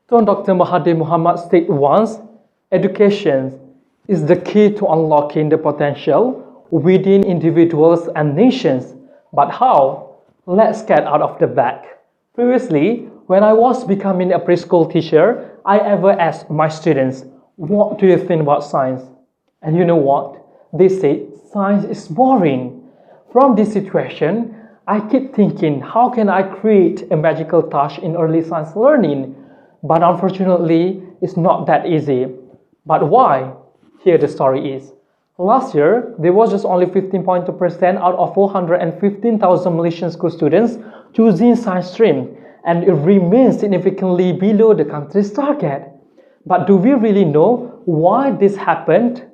Dr. Mahathir Mohamad said once, education is the key to unlocking the potential within individuals and nations. But how? Let's get out of the bag. Previously, when I was becoming a preschool teacher, I ever asked my students, what do you think about science? And you know what? They said, science is boring. From this situation, I keep thinking, how can I create a magical touch in early science learning? But unfortunately, it's not that easy. But why? Here the story is. Last year, there was just only 15.2% out of 415,000 Malaysian school students choosing science stream, and it remains significantly below the country's target. But do we really know why this happened?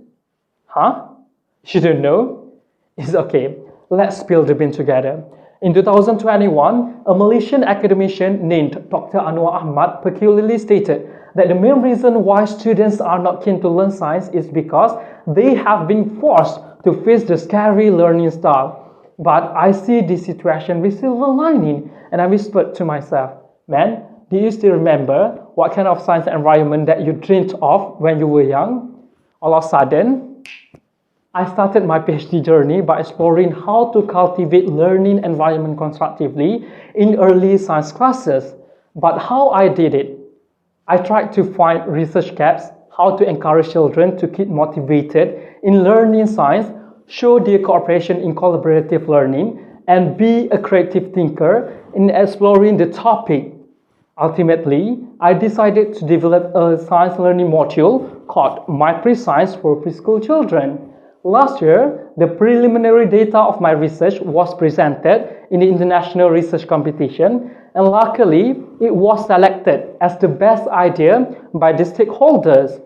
You don't know? It's okay. Let's spill the bean together. In 2021, a Malaysian academician named Dr. Anwar Ahmad peculiarly stated that the main reason why students are not keen to learn science is because they have been forced to face the scary learning style. But I see this situation with silver lining, and I whispered to myself, man, do you still remember what kind of science environment that you dreamed of when you were young? All of a sudden, I started my PhD journey by exploring how to cultivate learning environment constructively in early science classes. But how I did it? I tried to find research gaps, how to encourage children to keep motivated in learning science, show their cooperation in collaborative learning, and be a creative thinker in exploring the topic. Ultimately, I decided to develop a science learning module called My Pre-Science for Preschool Children. Last year, the preliminary data of my research was presented in the international research competition, and luckily, it was selected as the best idea by the stakeholders.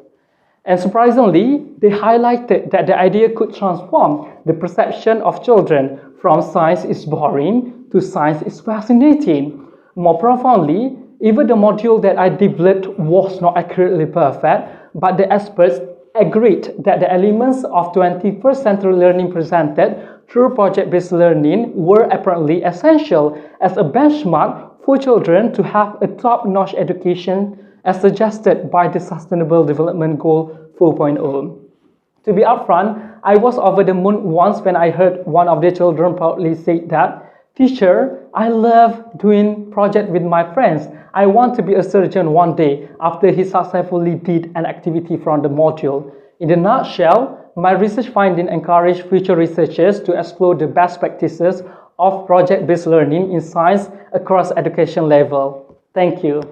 And surprisingly, they highlighted that the idea could transform the perception of children from science is boring to science is fascinating. More profoundly, even the module that I developed was not accurately perfect, but the experts agreed that the elements of 21st century learning presented through project-based learning were apparently essential as a benchmark for children to have a top-notch education as suggested by the Sustainable Development Goal 4.0. To be upfront, I was over the moon once when I heard one of the children proudly say that, "Teacher, I love doing project with my friends. I want to be a surgeon one day," after he successfully did an activity from the module. In a nutshell, my research findings encourage future researchers to explore the best practices of project-based learning in science across education level. Thank you.